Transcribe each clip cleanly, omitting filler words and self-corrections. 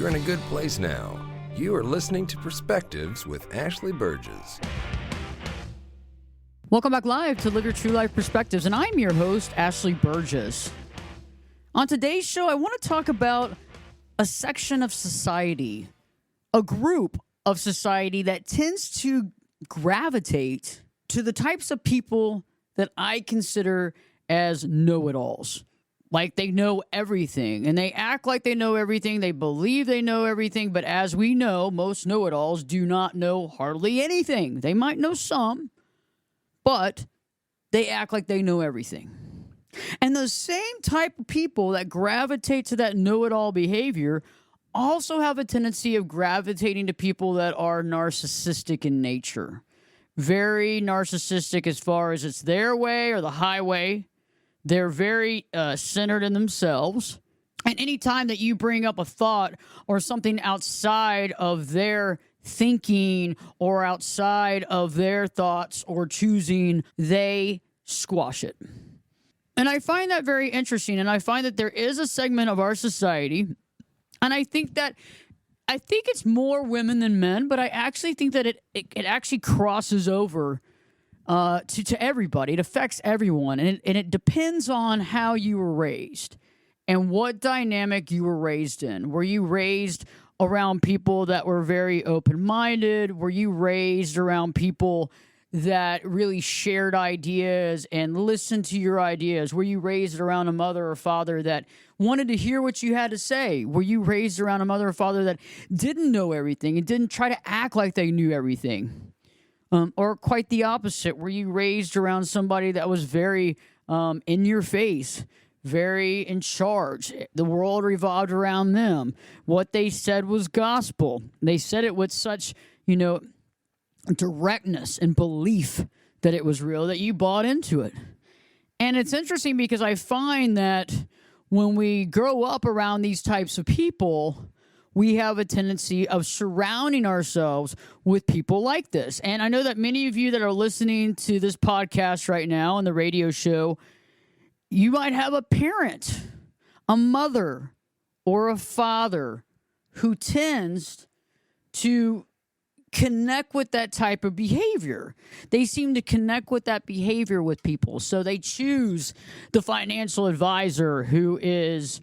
You're in a good place now. You are listening to Perspectives with Ashley Burgess. Welcome back live to Live Your True Life Perspectives, and I'm your host, Ashley Burgess. On today's show, I want to talk about a section of society, a group of society that tends to gravitate to the types of people that I consider as know-it-alls. Like they know everything, and they act like they know everything. They believe they know everything, but as we know, most know-it-alls do not know hardly anything. They might know some, but they act like they know everything. And the same type of people that gravitate to that know-it-all behavior also have a tendency of gravitating to people that are narcissistic in nature. Very narcissistic as far as it's their way or the highway. They're very centered in themselves. And anytime that you bring up a thought or something outside of their thinking or outside of their thoughts or choosing, they squash it. And I find that very interesting. And I find that there is a segment of our society, and I think it's more women than men, but I actually think that it actually crosses over to everybody. It affects everyone, and it depends on how you were raised and what dynamic you were raised in. Were you raised around people that were very open-minded? Were you raised around people that really shared ideas and listened to your ideas? Were you raised around a mother or father that wanted to hear what you had to say? Were you raised around a mother or father that didn't know everything and didn't try to act like they knew everything? Or quite the opposite, were you raised around somebody that was very in your face, very in charge? The world revolved around them. What they said was gospel. They said it with such, directness and belief that it was real that you bought into it. And it's interesting because I find that when we grow up around these types of people, we have a tendency of surrounding ourselves with people like this. And I know that many of you that are listening to this podcast right now and the radio show, you might have a parent, a mother, or a father who tends to connect with that type of behavior. They seem to connect with that behavior with people. So they choose the financial advisor who is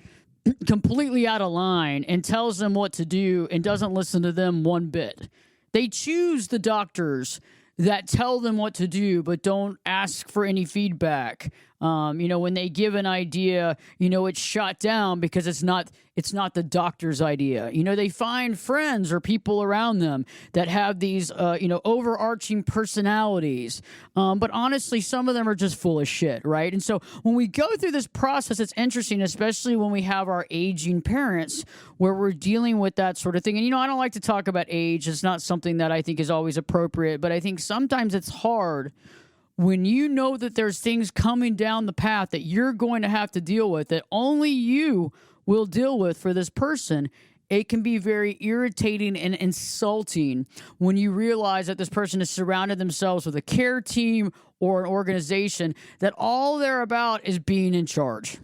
completely out of line and tells them what to do and doesn't listen to them one bit. They choose the doctors that tell them what to do but don't ask for any feedback. When they give an idea, it's shot down because it's not the doctor's idea. They find friends or people around them that have these, overarching personalities. But honestly, some of them are just full of shit, right? And so when we go through this process, it's interesting, especially when we have our aging parents where we're dealing with that sort of thing. And, I don't like to talk about age. It's not something that I think is always appropriate, but I think sometimes it's hard when you know that there's things coming down the path that you're going to have to deal with, that only you will deal with for this person. It can be very irritating and insulting when you realize that this person has surrounded themselves with a care team or an organization that all they're about is being in charge.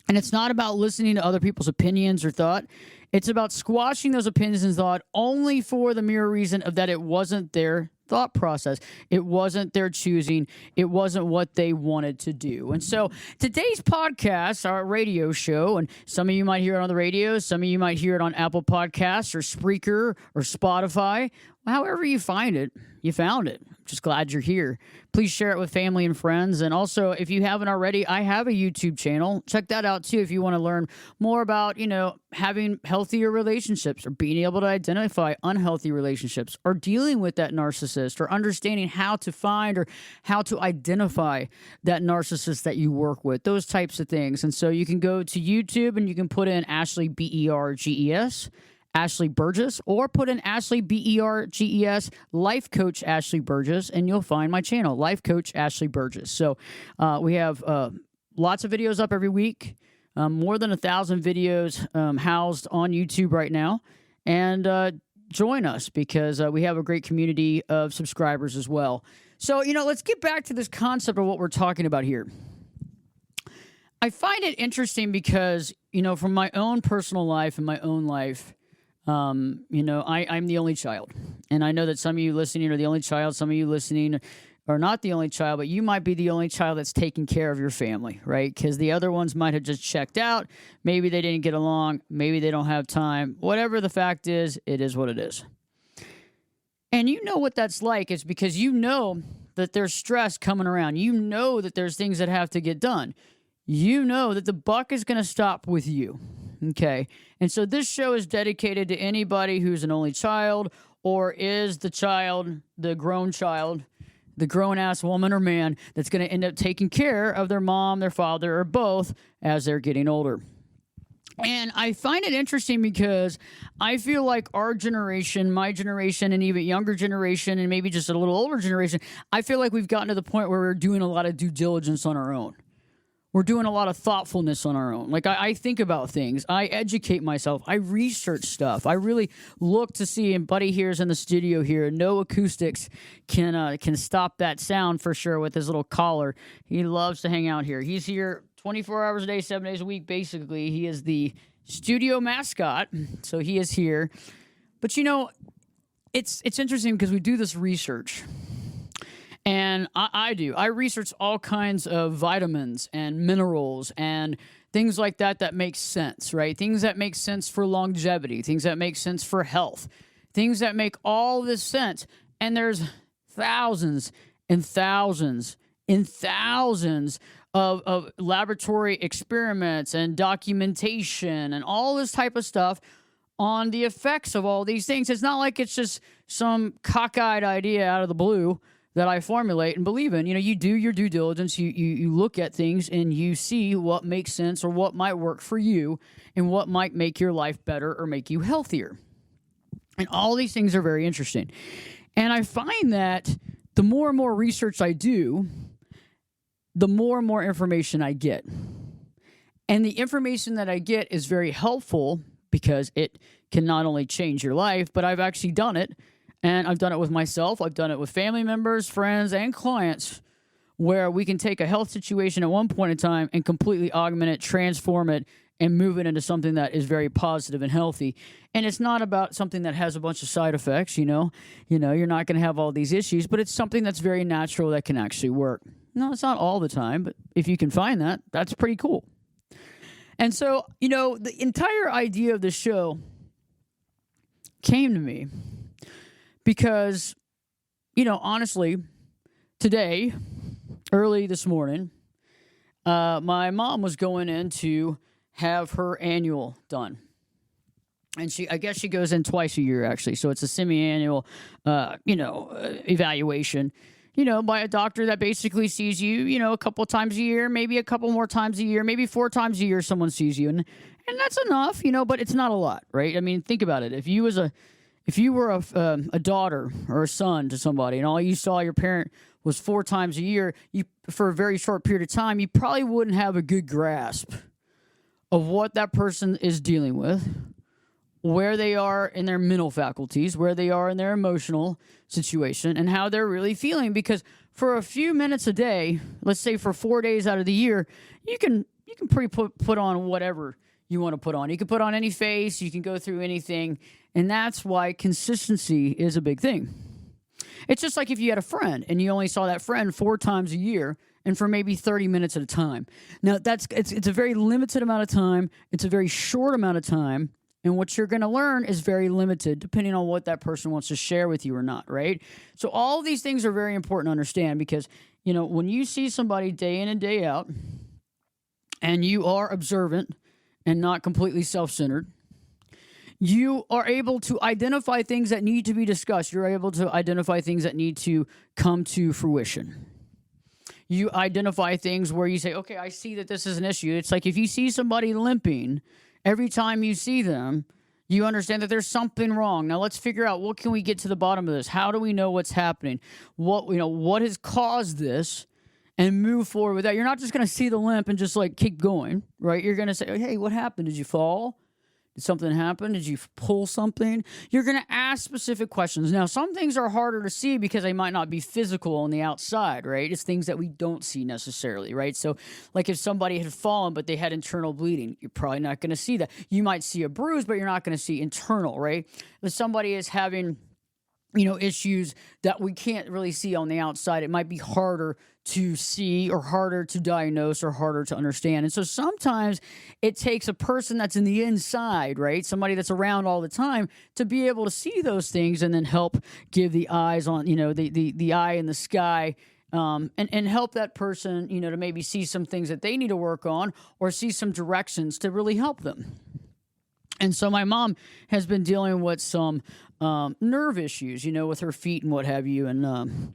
And it's not about listening to other people's opinions or thought. It's about squashing those opinions and thought only for the mere reason of that it wasn't their thought process. It wasn't their choosing. It wasn't what they wanted to do. And so today's podcast, our radio show, and some of you might hear it on the radio, some of you might hear it on Apple Podcasts or Spreaker or Spotify. However you find it, you found it. Just glad you're here. Please share it with family and friends. And also, if you haven't already, I have a YouTube channel. Check that out too if you want to learn more about, having healthier relationships or being able to identify unhealthy relationships or dealing with that narcissist or understanding how to find or how to identify that narcissist that you work with, those types of things. And so you can go to YouTube and you can put in Ashley Berges, Ashley Burgess, or put in Ashley Berges, Life Coach Ashley Burgess, and you'll find my channel, Life Coach Ashley Burgess. So we have lots of videos up every week, more than 1,000 videos housed on YouTube right now. And join us because we have a great community of subscribers as well. So, let's get back to this concept of what we're talking about here. I find it interesting because, from my own personal life and my own life, I'm the only child. And I know that some of you listening are the only child. Some of you listening are not the only child, but you might be the only child that's taking care of your family, right? Because the other ones might have just checked out. Maybe they didn't get along. Maybe they don't have time. Whatever the fact is, it is what it is. And you know what that's like. It's because you know that there's stress coming around. You know that there's things that have to get done. You know that the buck is going to stop with you. Okay. And so this show is dedicated to anybody who's an only child or is the child, the grown-ass woman or man that's going to end up taking care of their mom, their father, or both as they're getting older. And I find it interesting because I feel like our generation, my generation, and even younger generation, and maybe just a little older generation, I feel like we've gotten to the point where we're doing a lot of due diligence on our own. We're doing a lot of thoughtfulness on our own. Like, I think about things. I educate myself. I research stuff. I really look to see, and Buddy here's in the studio here. No acoustics can stop that sound for sure with his little collar. He loves to hang out here. He's here 24 hours a day, 7 days a week, basically. He is the studio mascot, so he is here. But, it's interesting because we do this research. And I do. I research all kinds of vitamins and minerals and things like that make sense, right? Things that make sense for longevity, things that make sense for health, things that make all this sense. And there's thousands and thousands and thousands of laboratory experiments and documentation and all this type of stuff on the effects of all these things. It's not like it's just some cockeyed idea out of the blue that I formulate and believe in. You do your due diligence. You look at things and you see what makes sense or what might work for you and what might make your life better or make you healthier. And all these things are very interesting. And I find that the more and more research I do, the more and more information I get. And the information that I get is very helpful because it can not only change your life, but I've actually done it. And I've done it with myself. I've done it with family members, friends, and clients where we can take a health situation at one point in time and completely augment it, transform it, and move it into something that is very positive and healthy. And it's not about something that has a bunch of side effects, you're not going to have all these issues, but it's something that's very natural that can actually work. No, it's not all the time, but if you can find that, that's pretty cool. And so, the entire idea of the show came to me because, honestly, today, early this morning, my mom was going in to have her annual done. And I guess she goes in twice a year, actually. So it's a semi-annual, evaluation, by a doctor that basically sees you, a couple times a year, maybe a couple more times a year, maybe 4 times a year someone sees you. And that's enough, but it's not a lot, right? I mean, think about it. If you were a daughter or a son to somebody and all you saw your parent was 4 times a year, for a very short period of time, you probably wouldn't have a good grasp of what that person is dealing with, where they are in their mental faculties, where they are in their emotional situation, and how they're really feeling. Because for a few minutes a day, let's say for 4 days out of the year, you can put on whatever you want to put on. You can put on any face, you can go through anything, and that's why consistency is a big thing. It's just like if you had a friend and you only saw that friend 4 times a year and for maybe 30 minutes at a time. Now, it's a very limited amount of time. It's a very short amount of time. And what you're going to learn is very limited depending on what that person wants to share with you or not, right? So all of these things are very important to understand because, when you see somebody day in and day out and you are observant and not completely self-centered, you are able to identify things that need to be discussed. You're able to identify things that need to come to fruition. You identify things where you say, okay, I see that this is an issue. It's like if you see somebody limping, every time you see them, you understand that there's something wrong. Now let's figure out, what can we get to the bottom of this? How do we know what's happening? What has caused this? And move forward with that. You're not just going to see the limp and just keep going, right? You're going to say, hey, what happened? Did you fall? Did something happen? Did you pull something? You're going to ask specific questions. Now, some things are harder to see because they might not be physical on the outside, right? It's things that we don't see necessarily, right? So, like if somebody had fallen but they had internal bleeding, you're probably not going to see that. You might see a bruise, but you're not going to see internal, right? If somebody is having issues that we can't really see on the outside, it might be harder to see or harder to diagnose or harder to understand. And so sometimes it takes a person that's in the inside, right? Somebody that's around all the time to be able to see those things and then help give the eyes on, the eye in the sky, and help that person, to maybe see some things that they need to work on or see some directions to really help them. And so my mom has been dealing with some nerve issues, with her feet and what have you, and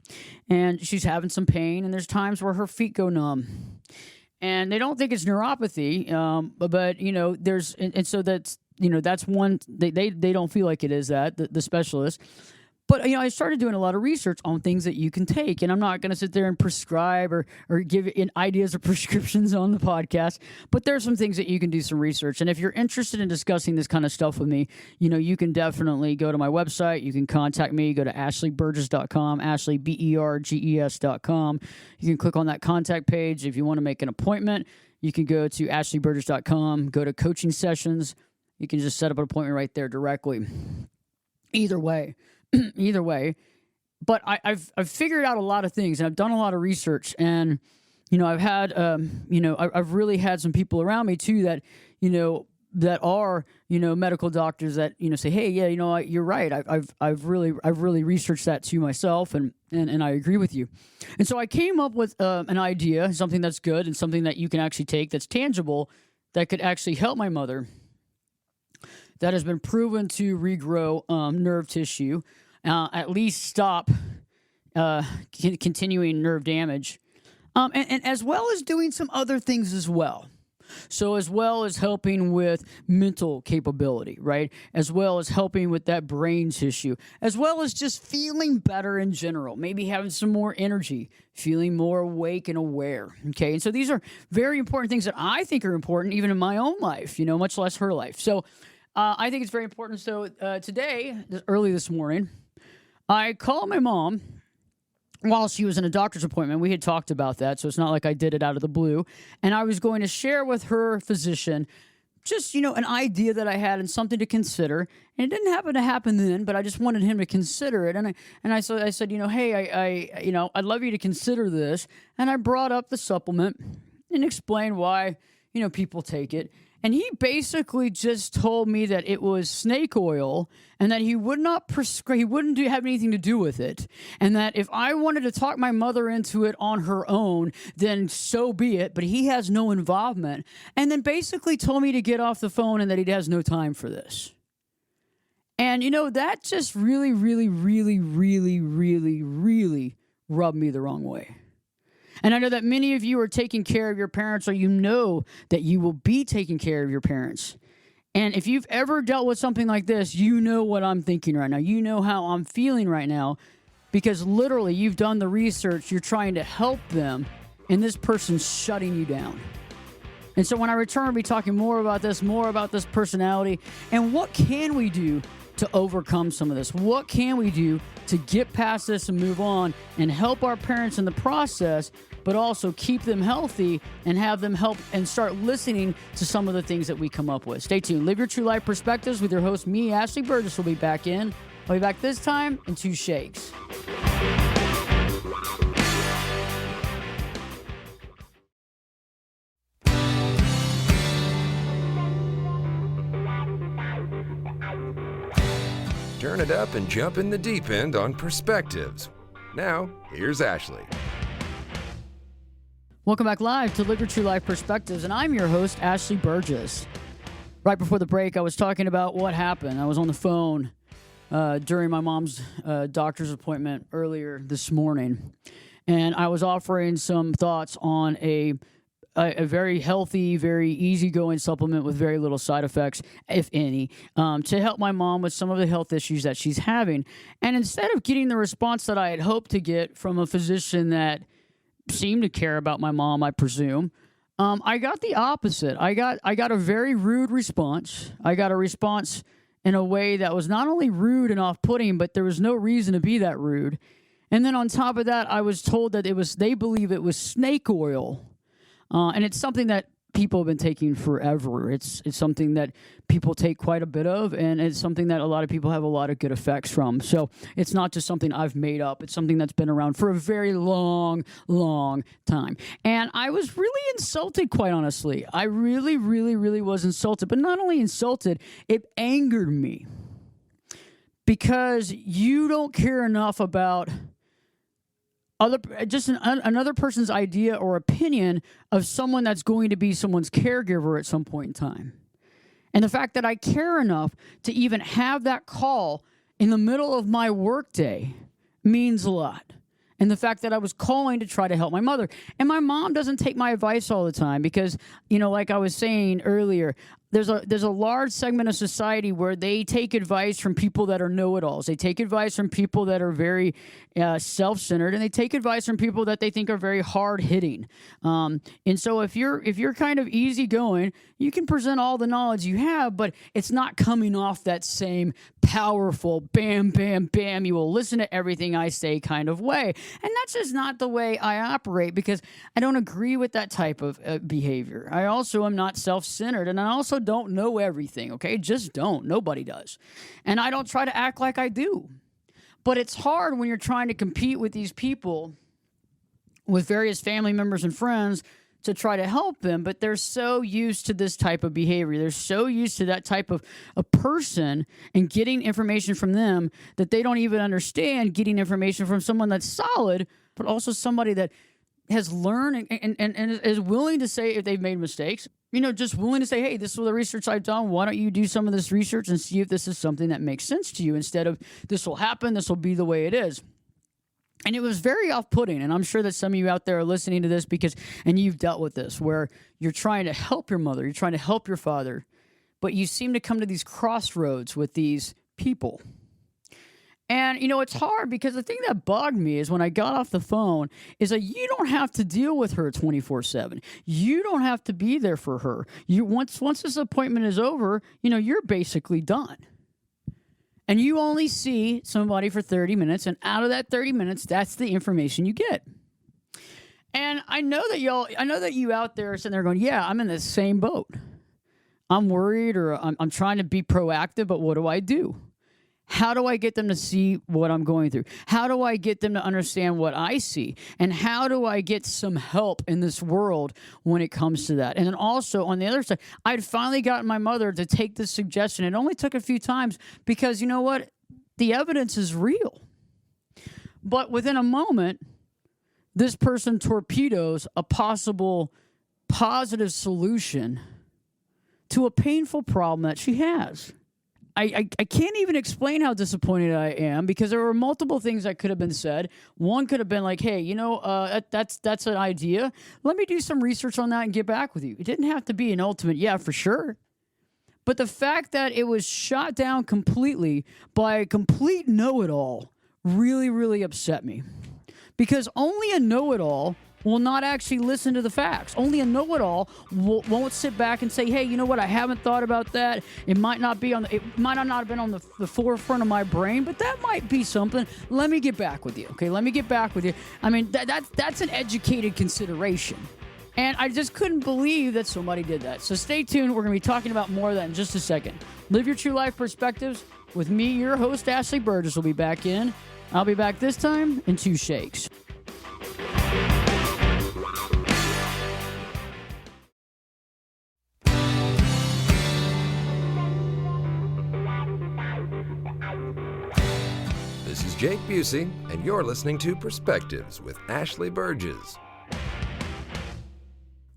she's having some pain. And there's times where her feet go numb, and they don't think it's neuropathy, but there's and so that's one they don't feel like it is that the specialist. But, I started doing a lot of research on things that you can take, and I'm not going to sit there and prescribe or give ideas or prescriptions on the podcast, but there's some things that you can do some research. And if you're interested in discussing this kind of stuff with me, you can definitely go to my website. You can contact me. Go to ashleyburgess.com, ashleyburges.com. You can click on that contact page. If you want to make an appointment, you can go to ashleyburgess.com, go to coaching sessions. You can just set up an appointment right there directly. Either way, but I've figured out a lot of things, and I've done a lot of research, and I've had I've really had some people around me too that that are medical doctors that say, hey, yeah, you're right, I've really researched that too myself, and I agree with you. And so I came up with an idea, something that's good and something that you can actually take that's tangible, that could actually help my mother, that has been proven to regrow nerve tissue, at least stop continuing nerve damage, and as well as doing some other things as well. So as well as helping with mental capability, right? As well as helping with that brain tissue, as well as just feeling better in general, maybe having some more energy, feeling more awake and aware, okay? And so these are very important things that I think are important even in my own life, much less her life. So I think it's very important. So today, early this morning, I called my mom while she was in a doctor's appointment. We had talked about that, so it's not like I did it out of the blue. And I was going to share with her physician just, an idea that I had and something to consider. And it didn't happen to happen then, but I just wanted him to consider it. And I said, hey, I'd love you to consider this. And I brought up the supplement and explained why, people take it. And he basically just told me that it was snake oil and that he would not prescribe, he wouldn't have anything to do with it. And that if I wanted to talk my mother into it on her own, then so be it. But he has no involvement. And then basically told me to get off the phone and that he has no time for this. And, that just really, really, really, really, really, really rubbed me the wrong way. And I know that many of you are taking care of your parents, or that you will be taking care of your parents. And if you've ever dealt with something like this, you know what I'm thinking right now. You know how I'm feeling right now, because literally you've done the research, you're trying to help them, and this person's shutting you down. And so when I return, I'll be talking more about this personality, and what can we do to overcome some of this? What can we do to get past this and move on and help our parents in the process, but also keep them healthy and have them help and start listening to some of the things that we come up with? Stay tuned. Live Your True Life Perspectives with your host, me, Ashley Burgess, will be back in. I'll be back this time in 2 shakes. Turn it up and jump in the deep end on Perspectives. Now, here's Ashley. Welcome back live to Live Your True Life Perspectives, and I'm your host, Ashley Burgess. Right before the break, I was talking about what happened. I was on the phone during my mom's doctor's appointment earlier this morning, and I was offering some thoughts on a very healthy, very easygoing supplement with very little side effects, if any, to help my mom with some of the health issues that she's having. And instead of getting the response that I had hoped to get from a physician that seemed to care about my mom, I presume, I got the opposite. I got a very rude response. I got a response in a way that was not only rude and off-putting, but there was no reason to be that rude. And then on top of that, I was told that they believe it was snake oil. And it's something that people have been taking forever. It's something that people take quite a bit of, and it's something that a lot of people have a lot of good effects from. So it's not just something I've made up. It's something that's been around for a very long, long time. And I was really insulted, quite honestly. I really, really, really was insulted. But not only insulted, it angered me. Because you don't care enough about another person's idea or opinion of someone that's going to be someone's caregiver at some point in time. And the fact that I care enough to even have that call in the middle of my workday means a lot. And the fact that I was calling to try to help my mother. And my mom doesn't take my advice all the time because, like I was saying earlier, there's a large segment of society where they take advice from people that are know-it-alls. They take advice from people that are very self-centered, and they take advice from people that they think are very hard-hitting. And so if you're kind of easygoing, you can present all the knowledge you have, but it's not coming off that same powerful bam, bam, bam, you will listen to everything I say kind of way. And that's just not the way I operate because I don't agree with that type of behavior. I also am not self-centered, and I also don't know everything, okay? Just don't. Nobody does. And I don't try to act like I do. But it's hard when you're trying to compete with these people, with various family members and friends, to try to help them, but they're so used to this type of behavior. They're so used to that type of a person and getting information from them that they don't even understand getting information from someone that's solid, but also somebody that has learned and is willing to say if they've made mistakes. Just willing to say, hey, this is the research I've done. Why don't you do some of this research and see if this is something that makes sense to you instead of this will happen, this will be the way it is. And it was very off-putting, and I'm sure that some of you out there are listening to this and you've dealt with this, where you're trying to help your mother, you're trying to help your father, but you seem to come to these crossroads with these people. And, it's hard because the thing that bugged me is when I got off the phone is that you don't have to deal with her 24/7. You don't have to be there for her. Once this appointment is over, you're basically done. And you only see somebody for 30 minutes, and out of that 30 minutes, that's the information you get. And I know that you out there are sitting there going, yeah, I'm in the same boat. I'm worried or I'm trying to be proactive, but what do I do? How do I get them to see what I'm going through? How do I get them to understand what I see? And how do I get some help in this world when it comes to that? And then also, on the other side, I'd finally gotten my mother to take this suggestion. It only took a few times because, you know what? The evidence is real. But within a moment, this person torpedoes a possible positive solution to a painful problem that she has. I can't even explain how disappointed I am because there were multiple things that could have been said. One could have been like, hey, that's an idea. Let me do some research on that and get back with you. It didn't have to be an ultimate, yeah, for sure. But the fact that it was shot down completely by a complete know-it-all really, really upset me. Because only a know-it-all will not actually listen to the facts. Only a know-it-all won't sit back and say, hey, you know what, I haven't thought about that. It might not have been on the forefront of my brain, but that might be something. Let me get back with you, okay? Let me get back with you. I mean, that's an educated consideration. And I just couldn't believe that somebody did that. So stay tuned. We're going to be talking about more of that in just a second. Live Your True Life Perspectives with me, your host, Ashley Burgess, will be back in. I'll be back this time in 2 shakes. This is Jake Busey, and you're listening to Perspectives with Ashley Burgess.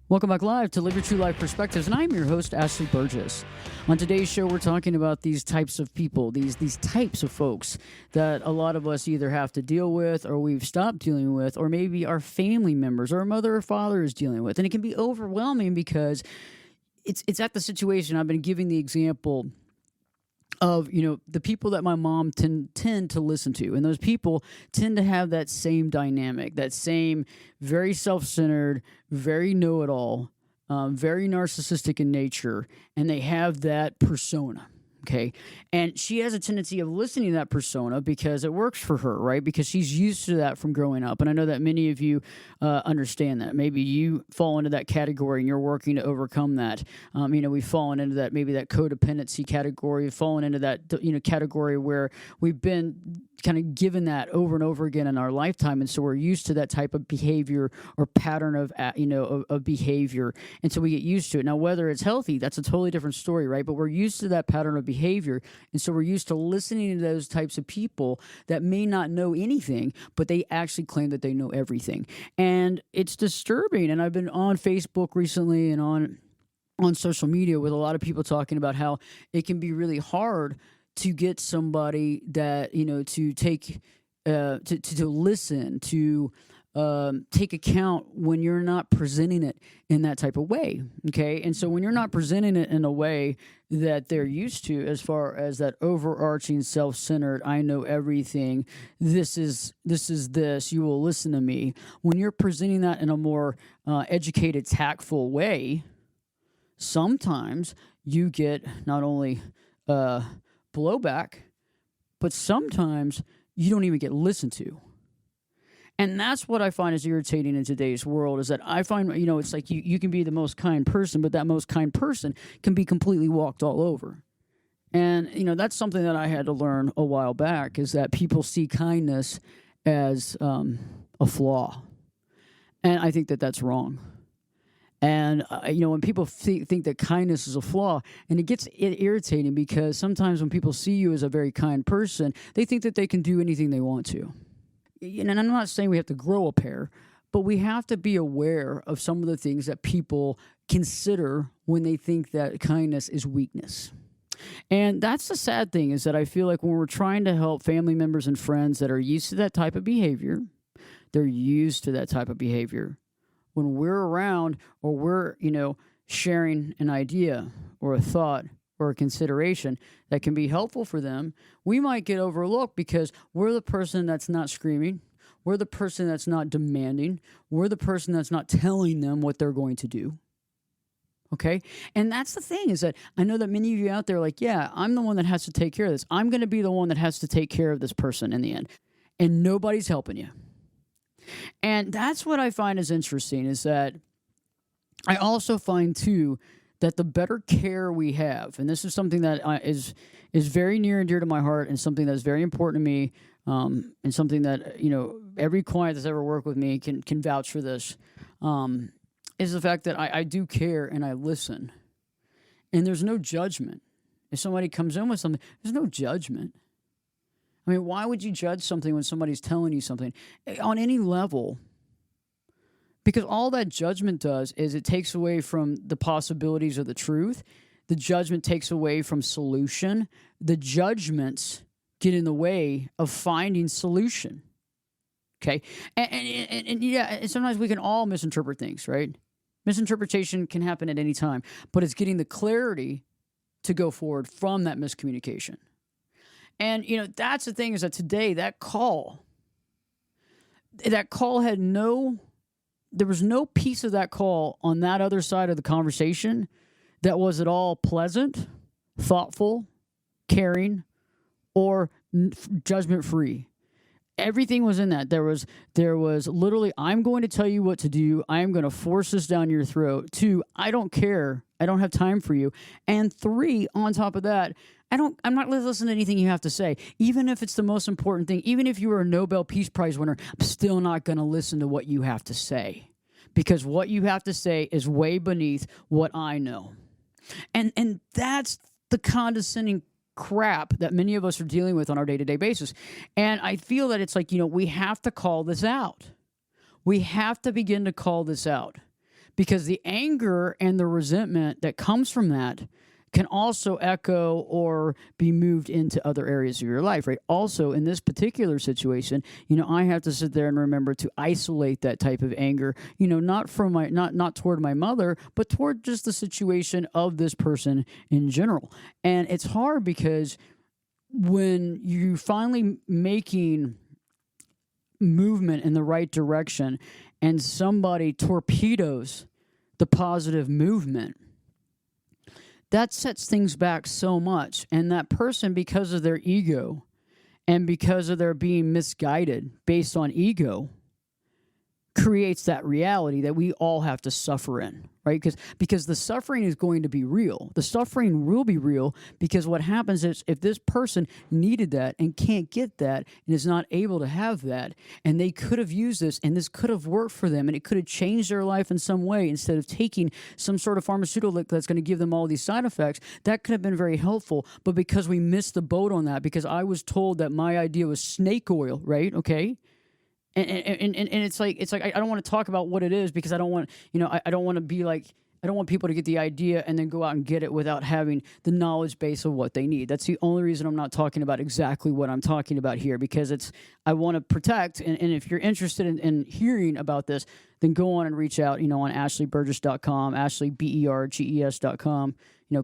Welcome back live to Live Your True Life Perspectives, and I'm your host, Ashley Burgess. On today's show, we're talking about these types of people, these types of folks that a lot of us either have to deal with or we've stopped dealing with, or maybe our family members or our mother or father is dealing with. And it can be overwhelming because it's at the situation. I've been giving the example of, the people that my mom tend to listen to. And those people tend to have that same dynamic, that same very self-centered, very know-it-all very narcissistic in nature, and they have that persona. Okay. And she has a tendency of listening to that persona because it works for her, right? Because she's used to that from growing up. And I know that many of you understand that. Maybe you fall into that category and you're working to overcome that. We've fallen into that, maybe that codependency category, we've fallen into that, category where we've been kind of given that over and over again in our lifetime. And so we're used to that type of behavior or pattern of behavior. And so we get used to it. Now, whether it's healthy, that's a totally different story, right? But we're used to that pattern of behavior. And so we're used to listening to those types of people that may not know anything, but they actually claim that they know everything. And it's disturbing. And I've been on Facebook recently and on social media with a lot of people talking about how it can be really hard to get somebody that, to take, to listen, to take account when you're not presenting it in that type of way. Okay. And so when you're not presenting it in a way that they're used to, as far as that overarching self-centered, I know everything, this is this, you will listen to me. When you're presenting that in a more educated, tactful way, sometimes you get not only blowback, but sometimes you don't even get listened to. And that's what I find is irritating in today's world, is that I find, it's like you can be the most kind person, but that most kind person can be completely walked all over. And, that's something that I had to learn a while back, is that people see kindness as a flaw. And I think that that's wrong. And, when people think that kindness is a flaw, and it gets irritating because sometimes when people see you as a very kind person, they think that they can do anything they want to. And I'm not saying we have to grow a pair, but we have to be aware of some of the things that people consider when they think that kindness is weakness. And that's the sad thing, is that I feel like when we're trying to help family members and friends that are used to that type of behavior, they're used to that type of behavior. When we're around, or we're, sharing an idea or a thought or a consideration that can be helpful for them, we might get overlooked because we're the person that's not screaming. We're the person that's not demanding. We're the person that's not telling them what they're going to do. Okay? And that's the thing, is that I know that many of you out there are like, yeah, I'm the one that has to take care of this. I'm going to be the one that has to take care of this person in the end. And nobody's helping you. And that's what I find is interesting, is that I also find, too, that the better care we have, and this is something that is very near and dear to my heart, and something that's very important to me, and something that, every client that's ever worked with me can vouch for this, is the fact that I do care and I listen. And there's no judgment. If somebody comes in with something, there's no judgment. I mean, why would you judge something when somebody's telling you something on any level? Because all that judgment does is it takes away from the possibilities of the truth. The judgment takes away from solution. The judgments get in the way of finding solution. Okay? And sometimes we can all misinterpret things, right? Misinterpretation can happen at any time, but it's getting the clarity to go forward from that miscommunication. And, that's the thing, is that today, that call had there was no piece of that call on that other side of the conversation that was at all pleasant, thoughtful, caring, or judgment-free. Everything was in that. There was literally, I'm going to tell you what to do. I'm going to force this down your throat. 2, I don't care. I don't have time for you. And 3, on top of that, I'm not listening to anything you have to say. Even if it's the most important thing, even if you were a Nobel Peace Prize winner, I'm still not going to listen to what you have to say. Because what you have to say is way beneath what I know. And that's the condescending crap that many of us are dealing with on our day-to-day basis. And I feel that it's like, we have to call this out. We have to begin to call this out. Because the anger and the resentment that comes from that can also echo or be moved into other areas of your life, right? Also, in this particular situation, I have to sit there and remember to isolate that type of anger, not from not toward my mother, but toward just the situation of this person in general. And it's hard because when you finally making movement in the right direction and somebody torpedoes the positive movement. That sets things back so much. And that person, because of their ego and because of their being misguided based on ego, creates that reality that we all have to suffer in, right? Because the suffering is going to be real. The suffering will be real because what happens is if this person needed that and can't get that and is not able to have that, and they could have used this and this could have worked for them and it could have changed their life in some way instead of taking some sort of pharmaceutical that's going to give them all these side effects, that could have been very helpful. But because we missed the boat on that, because I was told that my idea was snake oil, right? Okay. And it's like I don't want to talk about what it is because I don't want, I don't want to be like, I don't want people to get the idea and then go out and get it without having the knowledge base of what they need. That's the only reason I'm not talking about exactly what I'm talking about here, because I want to protect. And if you're interested in hearing about this, then go on and reach out, on ashleyburgess.com, ashleyberges.com.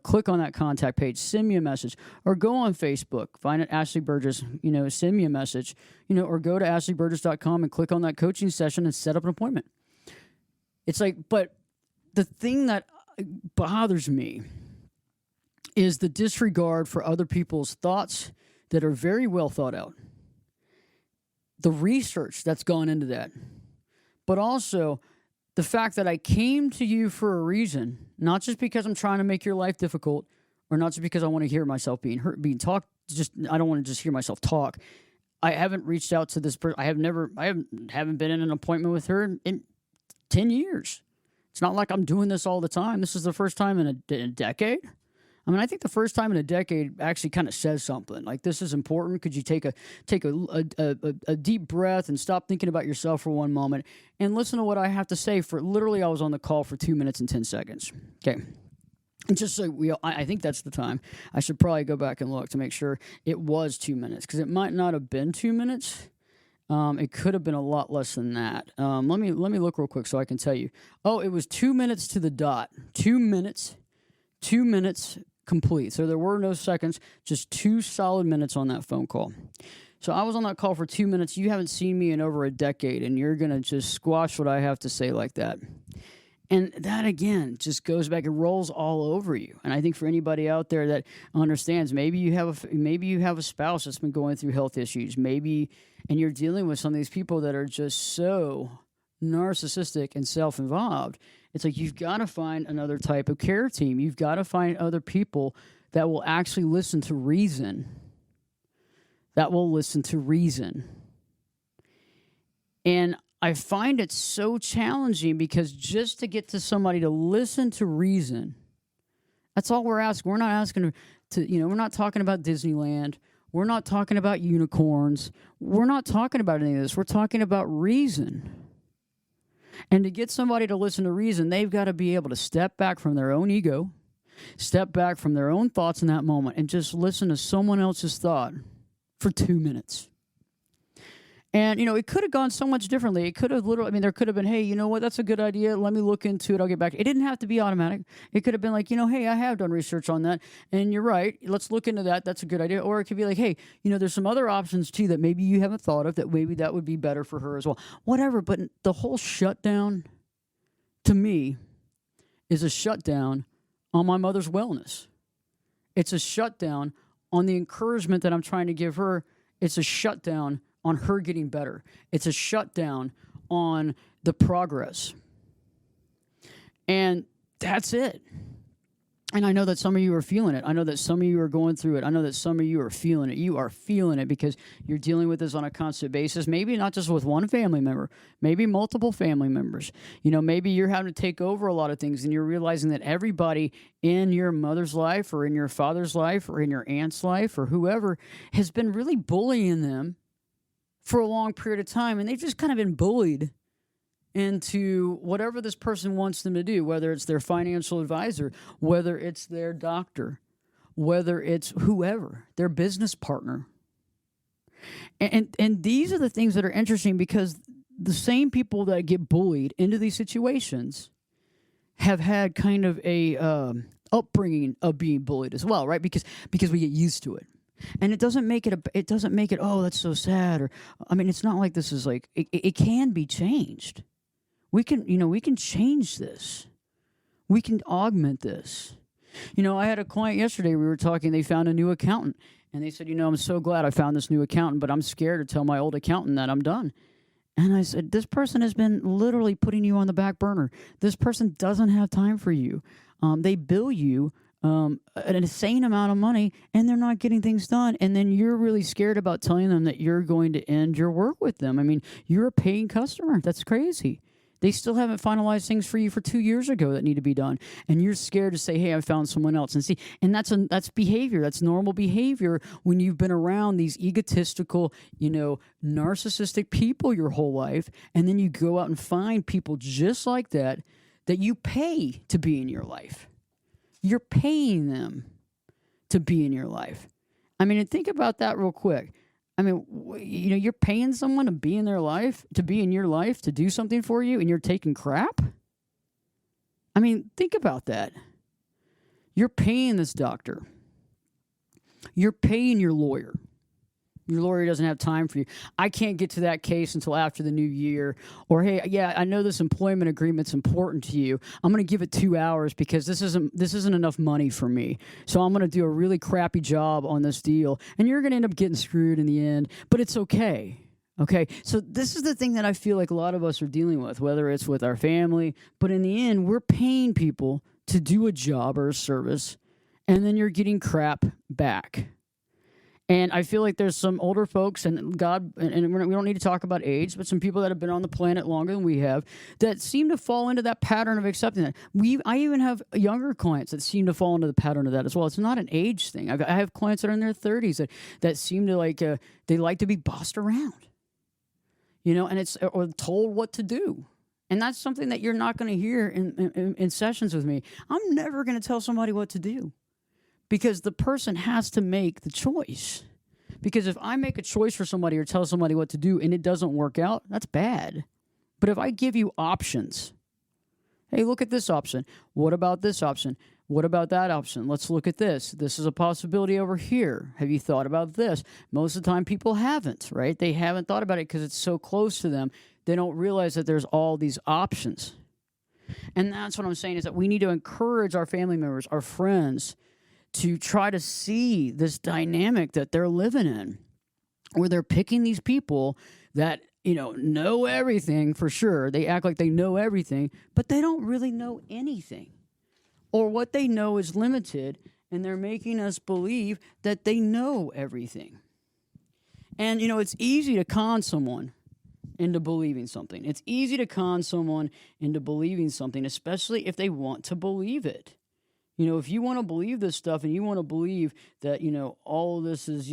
Click on that contact page, send me a message, or go on Facebook, find it Ashley Burgess, send me a message, or go to ashleyburgess.com and click on that coaching session and set up an appointment. It's like, but the thing that bothers me is the disregard for other people's thoughts that are very well thought out. The research that's gone into that, but also the fact that I came to you for a reason, not just because I'm trying to make your life difficult, or not just because I want to hear myself being hurt, being talked. I don't want to just hear myself talk. I haven't reached out to this person. I haven't been in an appointment with her in 10 years. It's not like I'm doing this all the time. This is the first time in a decade. I mean, I think the first time in a decade actually kind of says something. Like, this is important. Could you take a deep breath and stop thinking about yourself for one moment and listen to what I have to say? For literally, I was on the call for 2 minutes and 10 seconds. Okay. And just so I think that's the time. I should probably go back and look to make sure it was 2 minutes, because it might not have been 2 minutes. It could have been a lot less than that. Let me look real quick so I can tell you. Oh, it was 2 minutes to the dot. 2 minutes. 2 minutes complete. So there were no seconds, just 2 solid minutes on that phone call. So I was on that call for 2 minutes. You haven't seen me in over a decade, and you're going to just squash what I have to say like that. And that, again, just goes back. It rolls all over you. And I think for anybody out there that understands, maybe you have a spouse that's been going through health issues, and you're dealing with some of these people that are just so narcissistic and self-involved. It's like you've got to find another type of care team. You've got to find other people that will actually listen to reason. And I find it so challenging because just to get to somebody to listen to reason, that's all we're asking. We're not asking to we're not talking about Disneyland. We're not talking about unicorns. We're not talking about any of this. We're talking about reason. And to get somebody to listen to reason, they've got to be able to step back from their own ego, step back from their own thoughts in that moment, and just listen to someone else's thought for 2 minutes. And, it could have gone so much differently. It could have there could have been, hey, you know what, that's a good idea. Let me look into it. I'll get back. It didn't have to be automatic. It could have been like, hey, I have done research on that. And you're right. Let's look into that. That's a good idea. Or it could be like, hey, there's some other options too that maybe you haven't thought of that maybe that would be better for her as well. Whatever. But the whole shutdown, to me, is a shutdown on my mother's wellness. It's a shutdown on the encouragement that I'm trying to give her. It's a shutdown on her getting better. It's a shutdown on the progress. And that's it. And I know that some of you are feeling it. I know that some of you are going through it. I know that some of you are feeling it. You are feeling it because you're dealing with this on a constant basis. Maybe not just with one family member, maybe multiple family members. Maybe you're having to take over a lot of things and you're realizing that everybody in your mother's life or in your father's life or in your aunt's life or whoever has been really bullying them for a long period of time, and they've just kind of been bullied into whatever this person wants them to do, whether it's their financial advisor, whether it's their doctor, whether it's whoever, their business partner. And these are the things that are interesting because the same people that get bullied into these situations have had kind of a upbringing of being bullied as well, right? Because we get used to it. And it doesn't make it, oh, that's so sad. Or, it's not like this is like, it can be changed. We can change this. We can augment this. I had a client yesterday, we were talking, they found a new accountant. And they said, I'm so glad I found this new accountant, but I'm scared to tell my old accountant that I'm done. And I said, this person has been literally putting you on the back burner. This person doesn't have time for you. They bill you an insane amount of money, and they're not getting things done. And then you're really scared about telling them that you're going to end your work with them. I mean, you're a paying customer. That's crazy. They still haven't finalized things for you for 2 years ago that need to be done. And you're scared to say, hey, I found someone else. And that's behavior. That's normal behavior when you've been around these egotistical, narcissistic people your whole life. And then you go out and find people just like that you pay to be in your life. You're paying them to be in your life. I mean, and think about that real quick. I mean, you're paying someone to be in their life, to be in your life, to do something for you, and you're taking crap? I mean, think about that. You're paying this doctor. You're paying your lawyer. Your lawyer doesn't have time for you. I can't get to that case until after the new year. Or, hey, yeah, I know this employment agreement's important to you. I'm going to give it 2 hours because this isn't enough money for me. So I'm going to do a really crappy job on this deal. And you're going to end up getting screwed in the end. But it's okay. Okay? So this is the thing that I feel like a lot of us are dealing with, whether it's with our family. But in the end, we're paying people to do a job or a service. And then you're getting crap back. And I feel like there's some older folks, and we don't need to talk about age, but some people that have been on the planet longer than we have that seem to fall into that pattern of accepting that. I even have younger clients that seem to fall into the pattern of that as well. It's not an age thing. I have clients that are in their 30s that seem to they like to be bossed around, and or told what to do. And that's something that you're not going to hear in sessions with me. I'm never going to tell somebody what to do. Because the person has to make the choice. Because if I make a choice for somebody or tell somebody what to do and it doesn't work out, that's bad. But if I give you options, hey, look at this option. What about this option? What about that option? Let's look at this. This is a possibility over here. Have you thought about this? Most of the time people haven't, right? They haven't thought about it because it's so close to them. They don't realize that there's all these options. And that's what I'm saying is that we need to encourage our family members, our friends, to try to see this dynamic that they're living in, where they're picking these people that, know everything for sure. They act like they know everything, but they don't really know anything. Or what they know is limited, and they're making us believe that they know everything. And, it's easy to con someone into believing something. It's easy to con someone into believing something, especially if they want to believe it. If you want to believe this stuff and you want to believe that, all of this is,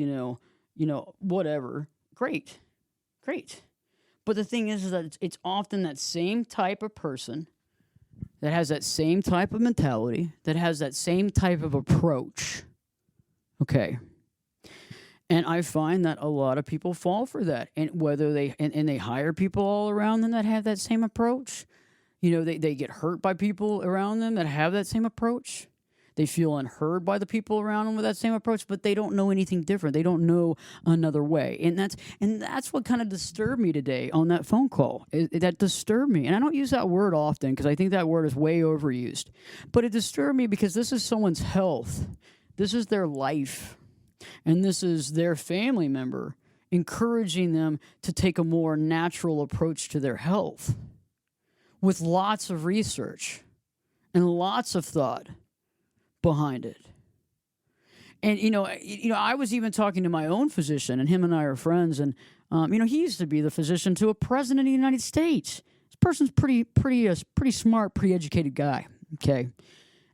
whatever, great. But the thing is that it's often that same type of person that has that same type of mentality, that has that same type of approach. Okay. And I find that a lot of people fall for that. And whether they hire people all around them that have that same approach, they get hurt by people around them that have that same approach. They feel unheard by the people around them with that same approach, but they don't know anything different. They don't know another way. And that's what kind of disturbed me today on that phone call. That disturbed me. And I don't use that word often because I think that word is way overused. But it disturbed me because this is someone's health. This is their life. And this is their family member encouraging them to take a more natural approach to their health with lots of research and lots of thought behind it. And, I was even talking to my own physician, and him and I are friends, and, he used to be the physician to a president of the United States. This person's pretty smart, pretty educated guy, okay?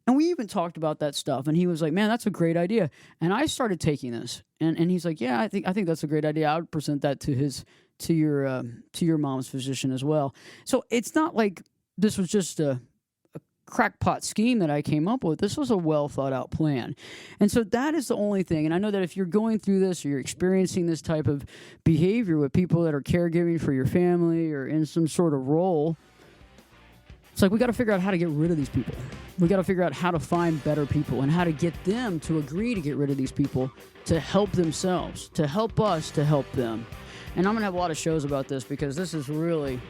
And we even talked about that stuff, and he was like, man, that's a great idea. And I started taking this, and he's like, yeah, I think that's a great idea. I would present that to your mom's physician as well. So it's not like this was just a crackpot scheme that I came up with. This was a well thought out plan. And so that is the only thing. And I know that if you're going through this or you're experiencing this type of behavior with people that are caregiving for your family or in some sort of role, it's like we got to figure out how to get rid of these people. We got to figure out how to find better people and how to get them to agree to get rid of these people to help themselves, to help us to help them. And I'm going to have a lot of shows about this because this is really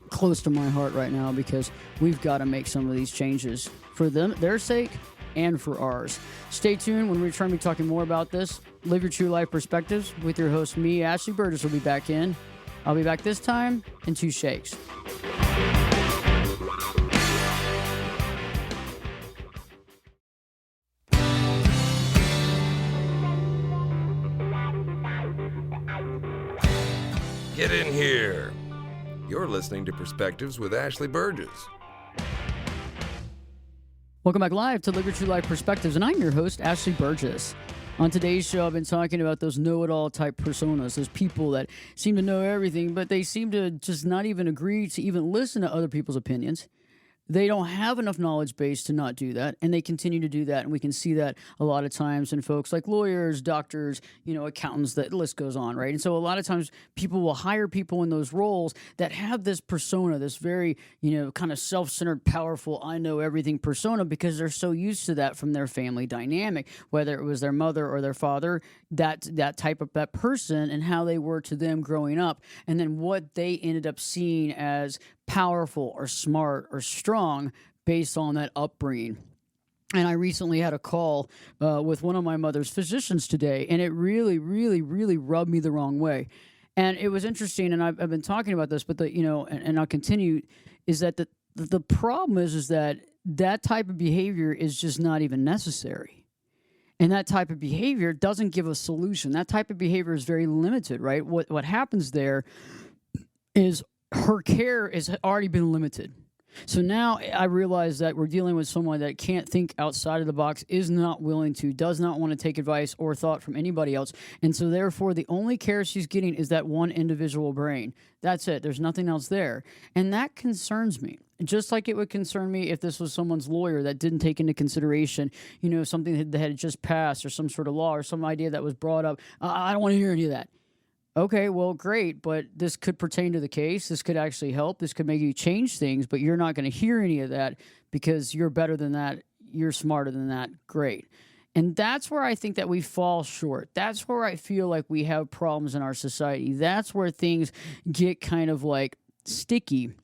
close to my heart right now because we've got to make some of these changes for them, their sake, and for ours. Stay tuned. When we return, we'll be talking more about this. Live Your True Life Perspectives with your host, me, Ashley Burgess, will be back in. I'll be back this time in 2 shakes. Get in here. You're listening to Perspectives with Ashley Burgess. Welcome back live to Live Your True Life Perspectives, and I'm your host, Ashley Burgess. On today's show, I've been talking about those know-it-all type personas, those people that seem to know everything, but they seem to just not even agree to even listen to other people's opinions. They don't have enough knowledge base to not do that, and they continue to do that, and we can see that a lot of times in folks like lawyers, doctors, accountants, the list goes on, right? And so a lot of times people will hire people in those roles that have this persona, this very, kind of self-centered, powerful, I know everything persona, because they're so used to that from their family dynamic, whether it was their mother or their father, that type of that person and how they were to them growing up, and then what they ended up seeing as powerful or smart or strong based on that upbringing. And I recently had a call with one of my mother's physicians today, and it really, really, really rubbed me the wrong way. And it was interesting, and I've been talking about this, but and I'll continue, is that the problem is that type of behavior is just not even necessary. And that type of behavior doesn't give a solution. That type of behavior is very limited, right? What happens there is her care has already been limited. So now I realize that we're dealing with someone that can't think outside of the box, is not willing to, does not want to take advice or thought from anybody else. And so therefore, the only care she's getting is that one individual brain. That's it. There's nothing else there. And that concerns me. Just like it would concern me if this was someone's lawyer that didn't take into consideration, something that had just passed or some sort of law or some idea that was brought up. I don't want to hear any of that. Okay, well, great, but this could pertain to the case. This could actually help. This could make you change things, but you're not going to hear any of that because you're better than that. You're smarter than that. Great. And that's where I think that we fall short. That's where I feel like we have problems in our society. That's where things get kind of like sticky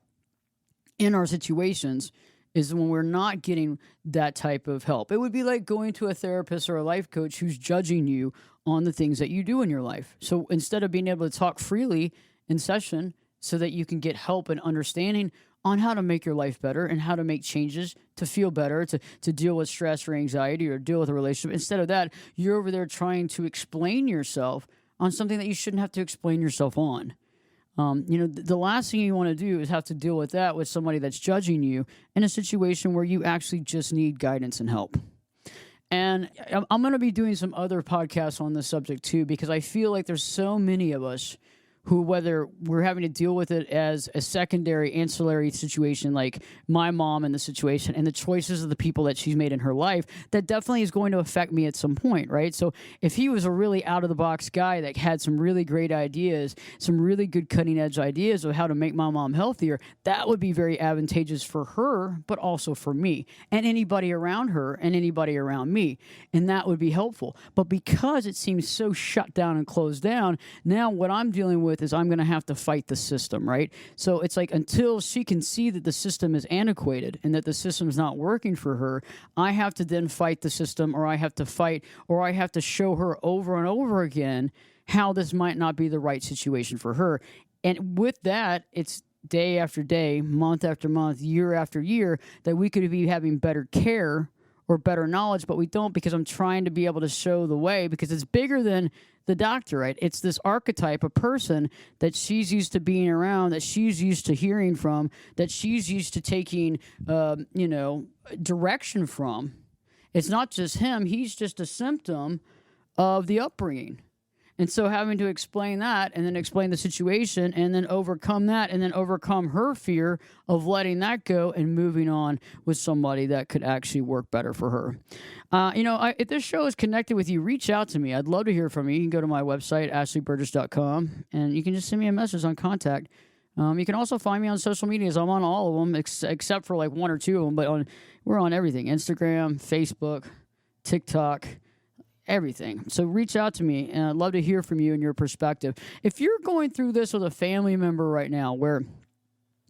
in our situations, is when we're not getting that type of help. It would be like going to a therapist or a life coach who's judging you on the things that you do in your life. So instead of being able to talk freely in session so that you can get help and understanding on how to make your life better and how to make changes to feel better, to deal with stress or anxiety or deal with a relationship, instead of that, you're over there trying to explain yourself on something that you shouldn't have to explain yourself on. The last thing you want to do is have to deal with that with somebody that's judging you in a situation where you actually just need guidance and help. And I'm going to be doing some other podcasts on this subject too, because I feel like there's so many of us who, whether we're having to deal with it as a secondary, ancillary situation, like my mom in the situation and the choices of the people that she's made in her life, that definitely is going to affect me at some point, right? So if he was a really out-of-the-box guy that had some really great ideas, some really good cutting-edge ideas of how to make my mom healthier, that would be very advantageous for her, but also for me and anybody around her and anybody around me, and that would be helpful. But because it seems so shut down and closed down, now what I'm dealing with is I'm going to have to fight the system, right? So it's like until she can see that the system is antiquated and that the system's not working for her, I have to then fight the system, or I have to show her over and over again how this might not be the right situation for her. And with that, it's day after day, month after month, year after year, that we could be having better care or better knowledge, but we don't, because I'm trying to be able to show the way, because it's bigger than the doctor, right? It's this archetype of person that she's used to being around, that she's used to hearing from, that she's used to taking, direction from. It's not just him. He's just a symptom of the upbringing. And so having to explain that, and then explain the situation, and then overcome that, and then overcome her fear of letting that go and moving on with somebody that could actually work better for her. If this show is connected with you, reach out to me. I'd love to hear from you. You can go to my website, ashleyburgess.com, and you can just send me a message on contact. You can also find me on social medias. I'm on all of them except for like one or two of them, but we're on everything: Instagram, Facebook, TikTok, everything. So reach out to me, and I'd love to hear from you and your perspective. If you're going through this with a family member right now, where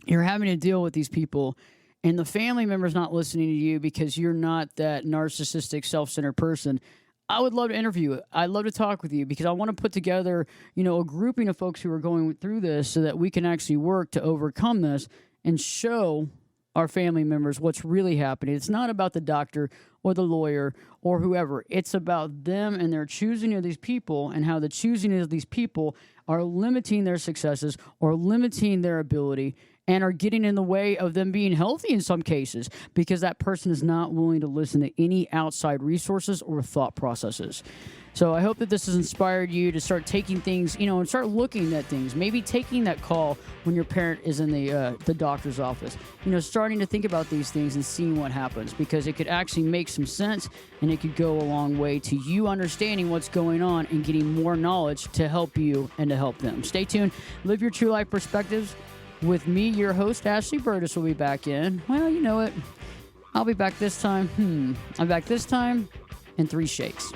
you're having to deal with these people, and the family member's not listening to you because you're not that narcissistic, self-centered person, I would love to interview it. I'd love to talk with you because I want to put together, a grouping of folks who are going through this so that we can actually work to overcome this and show our family members what's really happening. It's not about the doctor or the lawyer or whoever. It's about them and their choosing of these people and how the choosing of these people are limiting their successes or limiting their ability and are getting in the way of them being healthy in some cases because that person is not willing to listen to any outside resources or thought processes. So I hope that this has inspired you to start taking things, and start looking at things. Maybe taking that call when your parent is in the doctor's office. Starting to think about these things and seeing what happens because it could actually make some sense and it could go a long way to you understanding what's going on and getting more knowledge to help you and to help them. Stay tuned. Live your true life perspectives. With me, your host, Ashley Burtis, will be back in. Well, you know it. I'll be back this time. I'm back this time in 3 shakes.